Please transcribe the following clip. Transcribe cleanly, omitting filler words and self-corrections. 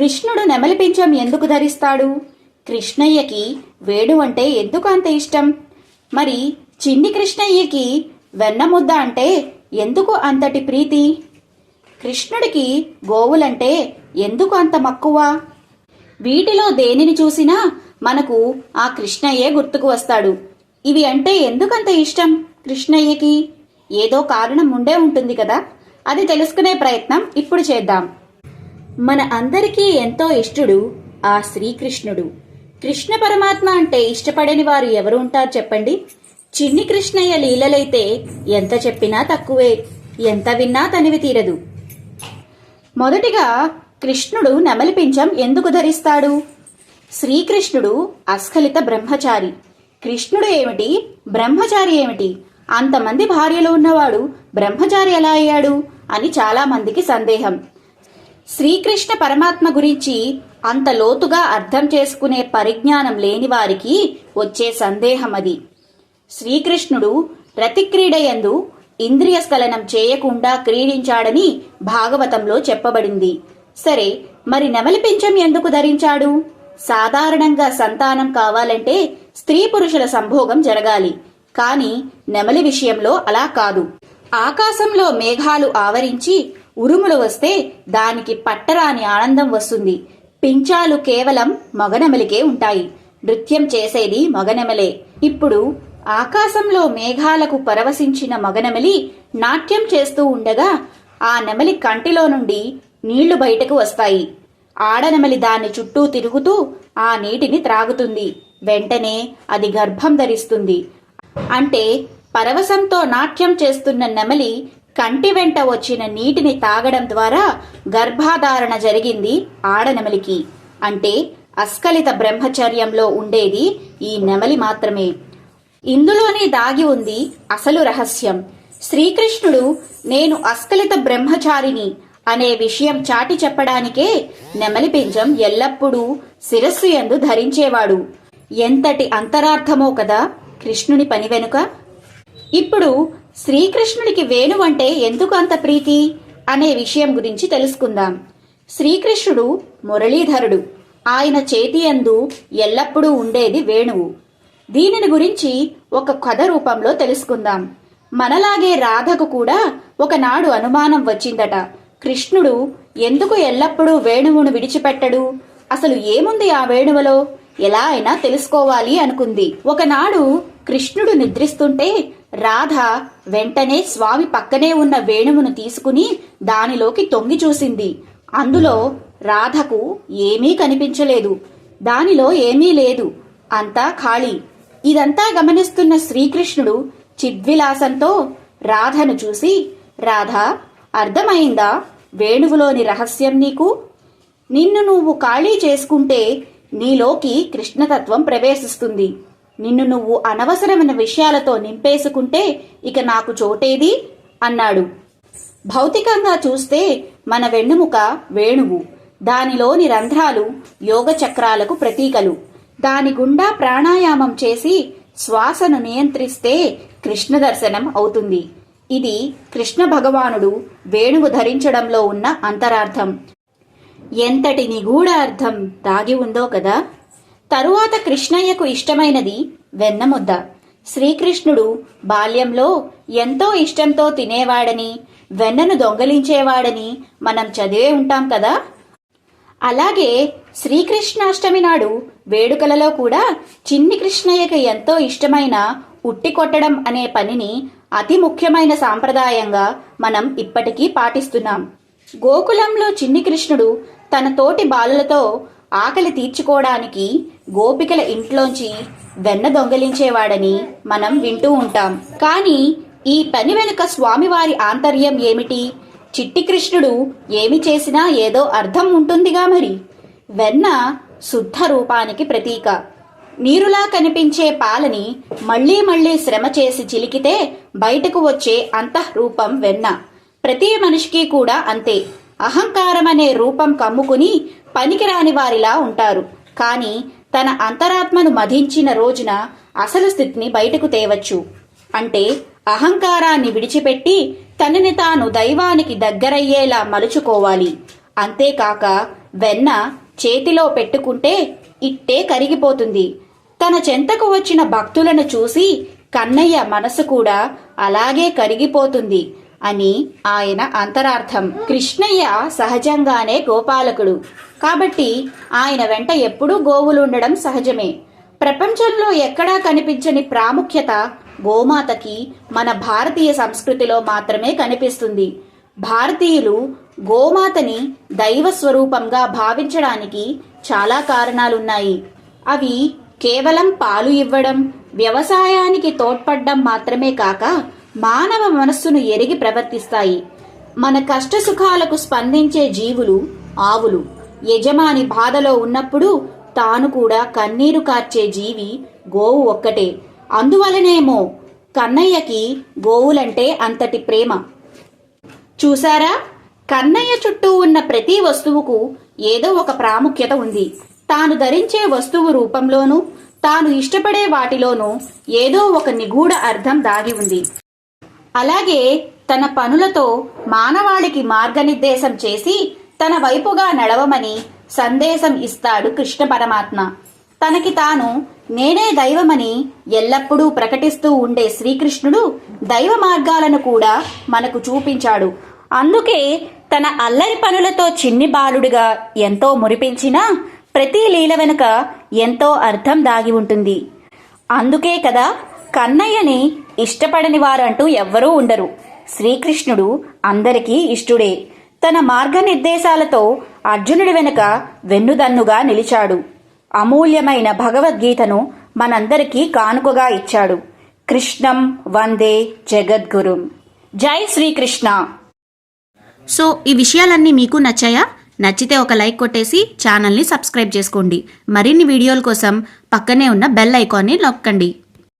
కృష్ణుడు నెమలి పింఛం ఎందుకు ధరిస్తాడు? కృష్ణయ్యకి వేణు అంటే ఎందుకు అంత ఇష్టం? మరి చిన్ని కృష్ణయ్యకి వెన్నముద్ద అంటే ఎందుకు అంతటి ప్రీతి? కృష్ణుడికి గోవులంటే ఎందుకు అంత మక్కువ? వీటిలో దేనిని చూసినా మనకు ఆ కృష్ణయ్యే గుర్తుకు వస్తాడు. ఇవి అంటే ఎందుకంత ఇష్టం కృష్ణయ్యకి? ఏదో కారణం ఉండే ఉంటుంది కదా. అది తెలుసుకునే ప్రయత్నం ఇప్పుడు చేద్దాం. మన అందరికీ ఎంతో ఇష్టడు ఆ శ్రీకృష్ణుడు. కృష్ణ పరమాత్మ అంటే ఇష్టపడని వారు ఎవరు ఉంటారు చెప్పండి? చిన్ని కృష్ణయ్య లీలలైతే ఎంత చెప్పినా తక్కువే, ఎంత విన్నా తనివి తీరదు. మొదటిగా కృష్ణుడు నెమలి పింఛం ఎందుకు ధరిస్తాడు? శ్రీకృష్ణుడు అస్ఖలిత బ్రహ్మచారి. కృష్ణుడు ఏమిటి, బ్రహ్మచారి ఏమిటి? అంతమంది భార్యలు ఉన్నవాడు బ్రహ్మచారి ఎలా అయ్యాడు అని చాలా మందికి సందేహం. శ్రీకృష్ణ పరమాత్మ గురించి అంత లోతుగా అర్థం చేసుకునే పరిజ్ఞానం లేని వారికి వచ్చే సందేహం అది. శ్రీకృష్ణుడు రతిక్రీడయందు ఇంద్రియ స్ఖలనం చేయకుండా క్రీడించాడని భాగవతంలో చెప్పబడింది. సరే, మరి నెమలి పింఛం ఎందుకు ధరించాడు? సాధారణంగా సంతానం కావాలంటే స్త్రీ పురుషుల సంభోగం జరగాలి. కాని నెమలి విషయంలో అలా కాదు. ఆకాశంలో మేఘాలు ఆవరించి ఉరుములు వస్తే దానికి పట్టరాని ఆనందం వస్తుంది. పించాలు కేవలం మగనెమలికే ఉంటాయి. నృత్యం చేసేది మగనెమలే. ఇప్పుడు ఆకాశంలో మేఘాలకు పరవశించిన మగనెమలి నాట్యం చేస్తూ ఉండగా ఆ నెమలి కంటిలో నుండి నీళ్లు బయటకు వస్తాయి. ఆడనెమలి దాని చుట్టూ తిరుగుతూ ఆ నీటిని త్రాగుతుంది. వెంటనే అది గర్భం ధరిస్తుంది. అంటే పరవశంతో నాట్యం చేస్తున్న నెమలి కంటి వెంట వచ్చిన నీటిని తాగడం ద్వారా గర్భాధారణ జరిగింది ఆడనెమలికి. అంటే అస్ఖలిత బ్రహ్మచర్యంలో ఉండేది ఈ నెమలి మాత్రమే. ఇందులోనే దాగి ఉంది అసలు రహస్యం. శ్రీకృష్ణుడు నేను అస్ఖలిత బ్రహ్మచారిని అనే విషయం చాటి చెప్పడానికే నెమలి పింఛం ఎల్లప్పుడూ శిరస్సు యందు ధరించేవాడు. ఎంతటి అంతరార్థమో కదా కృష్ణుని పని వెనుక. ఇప్పుడు శ్రీకృష్ణుడికి వేణు అంటే ఎందుకు అంత ప్రీతి అనే విషయం గురించి తెలుసుకుందాం. శ్రీకృష్ణుడు మురళీధరుడు. ఆయన చేతి యందు ఎల్లప్పుడూ ఉండేది వేణువు. దీనిని గురించి ఒక కథ రూపంలో తెలుసుకుందాం. మనలాగే రాధకు కూడా ఒకనాడు అనుమానం వచ్చిందట. కృష్ణుడు ఎందుకు ఎల్లప్పుడూ వేణువును విడిచిపెట్టడు? అసలు ఏముంది ఆ వేణువులో? ఎలా అయినా తెలుసుకోవాలి అనుకుంది. ఒకనాడు కృష్ణుడు నిద్రిస్తుంటే రాధ వెంటనే స్వామి పక్కనే ఉన్న వేణువును తీసుకుని దానిలోకి తొంగి చూసింది. అందులో రాధకు ఏమీ కనిపించలేదు. దానిలో ఏమీ లేదు, అంతా ఖాళీ. ఇదంతా గమనిస్తున్న శ్రీకృష్ణుడు చిద్విలాసంతో రాధను చూసి, రాధా, అర్థమైందా వేణువులోని రహస్యం నీకు? నిన్ను నువ్వు ఖాళీ చేసుకుంటే నీలోకి కృష్ణతత్వం ప్రవేశిస్తుంది. నిన్ను నువ్వు అనవసరమైన విషయాలతో నింపేసుకుంటే ఇక నాకు చోటేది అన్నాడు. భౌతికంగా చూస్తే మన వెన్నుముక వేణువు, దానిలోని రంధ్రాలు యోగ చక్రాలకు ప్రతీకలు. దాని గుండా ప్రాణాయామం చేసి శ్వాసను నియంత్రిస్తే కృష్ణ దర్శనం అవుతుంది. ఇది కృష్ణ భగవానుడు వేణువు ధరించడంలో ఉన్న అంతరార్థం. ఎంతటి నిగూఢ అర్థం దాగి ఉందో కదా. తరువాత కృష్ణయ్యకు ఇష్టమైనది వెన్నముద్ద. శ్రీకృష్ణుడు బాల్యంలో ఎంతో ఇష్టంతో తినేవాడని, వెన్నను దొంగలించేవాడని మనం చదివే ఉంటాం కదా. అలాగే శ్రీకృష్ణాష్టమి నాడు వేడుకలలో కూడా చిన్ని కృష్ణయ్యకు ఎంతో ఇష్టమైన ఉట్టి కొట్టడం అనే పనిని అతి ముఖ్యమైన సాంప్రదాయంగా మనం ఇప్పటికీ పాటిస్తున్నాం. గోకులంలో చిన్ని కృష్ణుడు తన తోటి బాలులతో ఆకలి తీర్చుకోవడానికి గోపికల ఇంట్లోంచి వెన్న దొంగలించేవాడని మనం వింటూ ఉంటాం. కానీ ఈ పని వెనుక స్వామివారి ఆంతర్యం ఏమిటి? చిట్టి కృష్ణుడు ఏమి చేసినా ఏదో అర్థం ఉంటుందిగా మరి. వెన్న శుద్ధ రూపానికి ప్రతీక. నీరులా కనిపించే పాలని మళ్లీ మళ్లీ శ్రమ చేసి చిలికితే బయటకు వచ్చే అంతఃరూపం వెన్న. ప్రతి మనిషికి కూడా అంతే. అహంకారమనే రూపం కమ్ముకుని పనికిరాని వారిలా ఉంటారు. కానీ తన అంతరాత్మను మధించిన రోజున అసలు స్థితిని బయటకు తేవచ్చు. అంటే అహంకారాన్ని విడిచిపెట్టి తనని తాను దైవానికి దగ్గరయ్యేలా మలుచుకోవాలి. అంతేకాక వెన్న చేతిలో పెట్టుకుంటే ఇట్టే కరిగిపోతుంది. తన చెంతకు వచ్చిన భక్తులను చూసి కన్నయ్య మనసు కూడా అలాగే కరిగిపోతుంది అని ఆయన అంతరార్థం. కృష్ణయ్య సహజంగానే గోపాలకుడు కాబట్టి ఆయన వెంట ఎప్పుడూ గోవులుండడం సహజమే. ప్రపంచంలో ఎక్కడా కనిపించని ప్రాముఖ్యత గోమాతకి మన భారతీయ సంస్కృతిలో మాత్రమే కనిపిస్తుంది. భారతీయులు గోమాతని దైవ స్వరూపంగా భావించడానికి చాలా కారణాలున్నాయి. అవి కేవలం పాలు ఇవ్వడం, వ్యవసాయానికి తోడ్పడడం మాత్రమే కాక మానవ మనస్సును ఎరిగి ప్రవర్తిస్తాయి. మన కష్టసుఖాలకు స్పందించే జీవులు ఆవులు. యజమాని బాధలో ఉన్నప్పుడు తాను కూడా కన్నీరు కార్చే జీవి గోవు ఒక్కటే. అందువలనేమో కన్నయ్యకి గోవులంటే అంతటి ప్రేమ. చూసారా, కన్నయ్య చుట్టూ ఉన్న ప్రతి వస్తువుకు ఏదో ఒక ప్రాముఖ్యత ఉంది. తాను ధరించే వస్తువు రూపంలోనూ తాను ఇష్టపడే వాటిలోనూ ఏదో ఒక నిగూఢ అర్థం దాగి ఉంది. అలాగే తన పనులతో మానవాళికి మార్గనిర్దేశం చేసి తన వైపుగా నడవమని సందేశం ఇస్తాడు కృష్ణ పరమాత్మ. తనకి తాను నేనే దైవమని ఎల్లప్పుడూ ప్రకటిస్తూ ఉండే శ్రీకృష్ణుడు దైవ మార్గాలను కూడా మనకు చూపించాడు. అందుకే తన అల్లరి పనులతో చిన్ని బాలుడిగా ఎంతో మురిపించినా ప్రతి లీల వెనుక ఎంతో అర్థం దాగి ఉంటుంది. అందుకే కదా కన్నయ్యని ఇష్టపడని వారంటూ ఎవ్వరూ ఉండరు. శ్రీకృష్ణుడు అందరికీ ఇష్టుడే. తన మార్గనిర్దేశాలతో అర్జునుడి వెనుక వెన్నుదన్నుగా నిలిచాడు. అమూల్యమైన భగవద్గీతను మనందరికీ కానుకగా ఇచ్చాడు. కృష్ణం వందే జగద్గురుం. జై శ్రీకృష్ణ. సో ఈ విషయాలన్నీ మీకు నచ్చాయా? నచ్చితే ఒక లైక్ కొట్టేసి ఛానల్ని సబ్స్క్రైబ్ చేసుకోండి. మరిన్ని వీడియోల కోసం పక్కనే ఉన్న బెల్ ఐకాన్ని నొక్కండి.